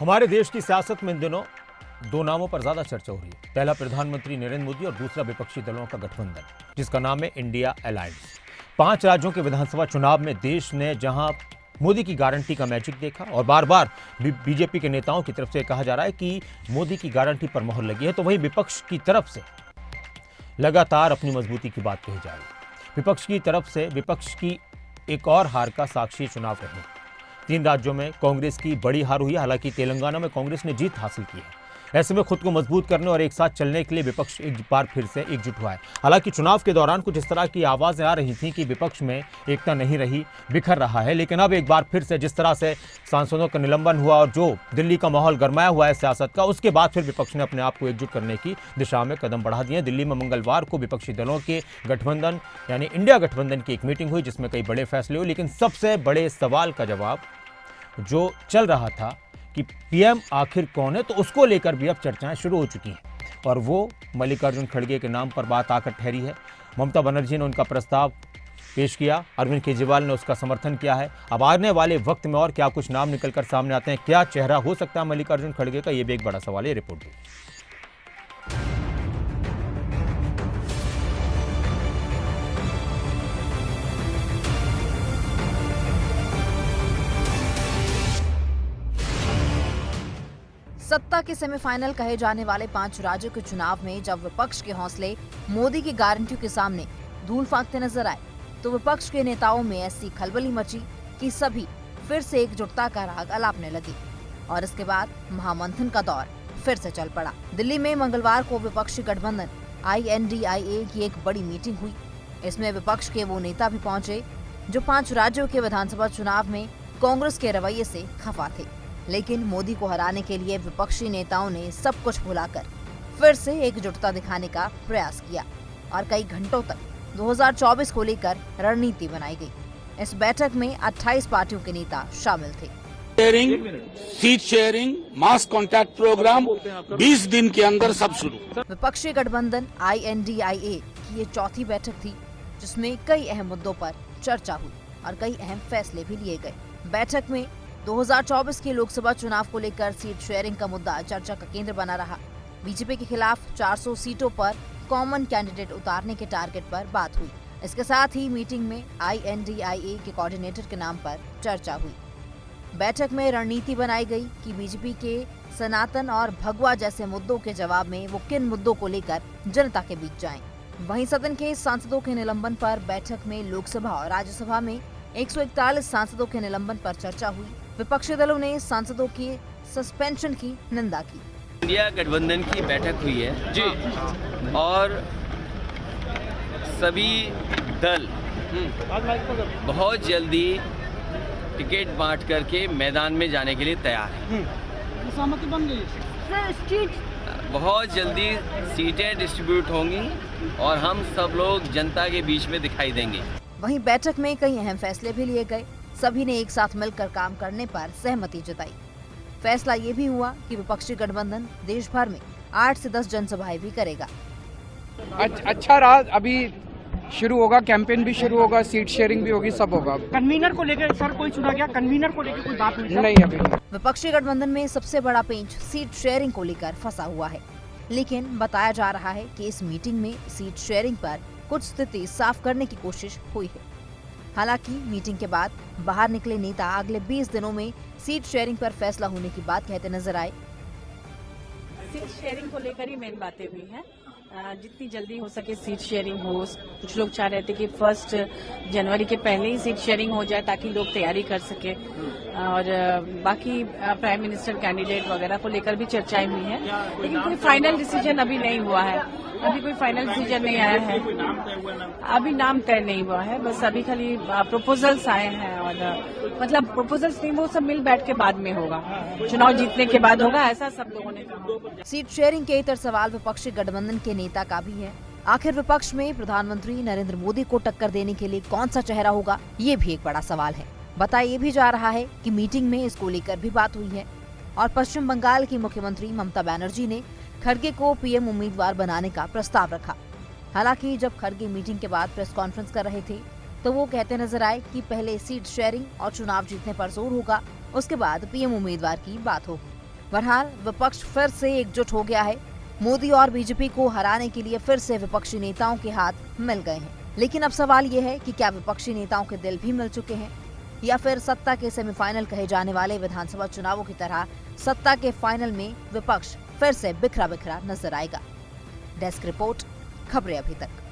हमारे देश की सियासत में इन दिनों दो नामों पर ज्यादा चर्चा हो रही है। पहला प्रधानमंत्री नरेंद्र मोदी और दूसरा विपक्षी दलों का गठबंधन, जिसका नाम है इंडिया अलायंस। 5 राज्यों के विधानसभा चुनाव में देश ने जहां मोदी की गारंटी का मैजिक देखा और बार बार बीजेपी के नेताओं की तरफ से कहा जा रहा है कि मोदी की गारंटी पर मोहर लगी है, तो वहीं विपक्ष की तरफ से लगातार अपनी मजबूती की बात कही जा रही है। विपक्ष की तरफ से विपक्ष की एक और हार का साक्षी चुनाव रहे। 3 राज्यों में कांग्रेस की बड़ी हार हुई है। हालांकि तेलंगाना में कांग्रेस ने जीत हासिल की है। ऐसे में खुद को मजबूत करने और एक साथ चलने के लिए विपक्ष एक बार फिर से एकजुट हुआ है। हालांकि चुनाव के दौरान कुछ इस तरह की आवाजें आ रही थी कि विपक्ष में एकता नहीं रही, बिखर रहा है। लेकिन अब एक बार फिर से जिस तरह से सांसदों का निलंबन हुआ और जो दिल्ली का माहौल गरमाया हुआ है सियासत का, उसके बाद फिर विपक्ष ने अपने आप को एकजुट करने की दिशा में कदम बढ़ा दिए। दिल्ली में मंगलवार को विपक्षी दलों के गठबंधन यानी इंडिया गठबंधन की एक मीटिंग हुई, जिसमें कई बड़े फैसले हुए। लेकिन सबसे बड़े सवाल का जवाब जो चल रहा था कि पीएम आखिर कौन है, तो उसको लेकर भी अब चर्चाएं शुरू हो चुकी हैं और वो मल्लिकार्जुन खड़गे के नाम पर बात आकर ठहरी है। ममता बनर्जी ने उनका प्रस्ताव पेश किया, अरविंद केजरीवाल ने उसका समर्थन किया है। अब आने वाले वक्त में और क्या कुछ नाम निकलकर सामने आते हैं, क्या चेहरा हो सकता है मल्लिकार्जुन खड़गे का, ये भी एक बड़ा सवाल है। रिपोर्ट दी। सत्ता के सेमीफाइनल कहे जाने वाले 5 राज्यों के चुनाव में जब विपक्ष के हौसले मोदी की गारंटियों के सामने धूल फांकते नजर आए, तो विपक्ष के नेताओं में ऐसी खलबली मची कि सभी फिर से एकजुटता का राग अलापने लगे और इसके बाद महामंथन का दौर फिर से चल पड़ा। दिल्ली में मंगलवार को विपक्षी गठबंधन INDIA की एक बड़ी मीटिंग हुई। इसमें विपक्ष के वो नेता भी पहुंचे जो 5 राज्यों के विधानसभा चुनाव में कांग्रेस के रवैये से खफा थे। लेकिन मोदी को हराने के लिए विपक्षी नेताओं ने सब कुछ भुलाकर फिर से एकजुटता दिखाने का प्रयास किया और कई घंटों तक 2024 को लेकर रणनीति बनाई गई। इस बैठक में 28 पार्टियों के नेता शामिल थे। सीट शेयरिंग, मास कॉन्टैक्ट प्रोग्राम 20 दिन के अंदर सब शुरू। विपक्षी गठबंधन INDIA की ये चौथी बैठक थी, जिसमें कई अहम मुद्दों पर चर्चा हुई और कई अहम फैसले भी लिए गए। बैठक में 2024 के लोकसभा चुनाव को लेकर सीट शेयरिंग का मुद्दा चर्चा का केंद्र बना रहा। बीजेपी के खिलाफ 400 सीटों पर कॉमन कैंडिडेट उतारने के टारगेट पर बात हुई। इसके साथ ही मीटिंग में INDIA के कोऑर्डिनेटर के नाम पर चर्चा हुई। बैठक में रणनीति बनाई गई कि बीजेपी के सनातन और भगवा जैसे मुद्दों के जवाब में वो किन मुद्दों को लेकर जनता के बीच जाएं। वहीं सदन के सांसदों के निलंबन पर बैठक में लोकसभा और राज्यसभा में 141 सांसदों के निलंबन पर चर्चा हुई। विपक्षी दलों ने सांसदों की सस्पेंशन की निंदा की। इंडिया गठबंधन की बैठक हुई है जी, और सभी दल बहुत जल्दी टिकट बांट करके मैदान में जाने के लिए तैयार है। सहमति बन गई। बहुत जल्दी सीटें डिस्ट्रीब्यूट होंगी और हम सब लोग जनता के बीच में दिखाई देंगे। वहीं बैठक में कई अहम फैसले भी लिए गए। सभी ने एक साथ मिलकर काम करने पर सहमति जताई। फैसला ये भी हुआ कि विपक्षी गठबंधन देश भर में 8 से 10 जनसभाएं भी करेगा। अच्छा रहा, अभी शुरू होगा, कैंपेन भी शुरू होगा, सीट शेयरिंग भी होगी, सब होगा। कन्वीनर को लेकर सर कोई चुना गया? कन्वीनर को लेकर कोई बात नहीं अभी। विपक्षी गठबंधन में सबसे बड़ा पेंच सीट शेयरिंग को लेकर फंसा हुआ है। लेकिन बताया जा रहा है कि इस मीटिंग में सीट शेयरिंग पर कुछ स्थिति साफ करने की कोशिश हुई है। हालांकि मीटिंग के बाद बाहर निकले नेता अगले 20 दिनों में सीट शेयरिंग पर फैसला होने की बात कहते नजर आए। सीट शेयरिंग को लेकर ही मेन बातें हुई हैं। जितनी जल्दी हो सके सीट शेयरिंग हो। कुछ लोग चाह रहे थे कि 1 जनवरी के पहले ही सीट शेयरिंग हो जाए ताकि लोग तैयारी कर सके, और बाकी प्राइम मिनिस्टर कैंडिडेट वगैरह को लेकर भी चर्चाएं हुई हैं। लेकिन कोई फाइनल डिसीजन अभी नहीं हुआ है। अभी कोई फाइनल डिसीजन नहीं आया है, अभी नाम तय नहीं हुआ है। बस अभी खाली प्रपोजल्स आए हैं, और मतलब प्रपोजल्स नहीं, वो सब मिल बैठ के बाद में होगा, चुनाव जीतने के बाद होगा, ऐसा सब लोगों ने कहा। सीट शेयरिंग के इतर सवाल विपक्षी गठबंधन के नेता का भी है। आखिर विपक्ष में प्रधानमंत्री नरेंद्र मोदी को टक्कर देने के लिए कौन सा चेहरा होगा, ये भी एक बड़ा सवाल है। बताया ये भी जा रहा है कि मीटिंग में इसको लेकर भी बात हुई है और पश्चिम बंगाल की मुख्यमंत्री ममता बनर्जी ने खड़गे को पीएम उम्मीदवार बनाने का प्रस्ताव रखा। हालांकि जब खड़गे मीटिंग के बाद प्रेस कॉन्फ्रेंस कर रहे थे, तो वो कहते नजर आए कि पहले सीट शेयरिंग और चुनाव जीतने पर जोर होगा, उसके बाद पीएम उम्मीदवार की बात होगी। बहरहाल विपक्ष फिर से एकजुट हो गया है। मोदी और बीजेपी को हराने के लिए फिर से विपक्षी नेताओं के हाथ मिल गए हैं। लेकिन अब सवाल ये है कि क्या विपक्षी नेताओं के दिल भी मिल चुके हैं, या फिर सत्ता के सेमीफाइनल कहे जाने वाले विधानसभा चुनावों की तरह सत्ता के फाइनल में विपक्ष फिर से बिखरा बिखरा नजर आएगा। डेस्क रिपोर्ट, खबरें अभी तक।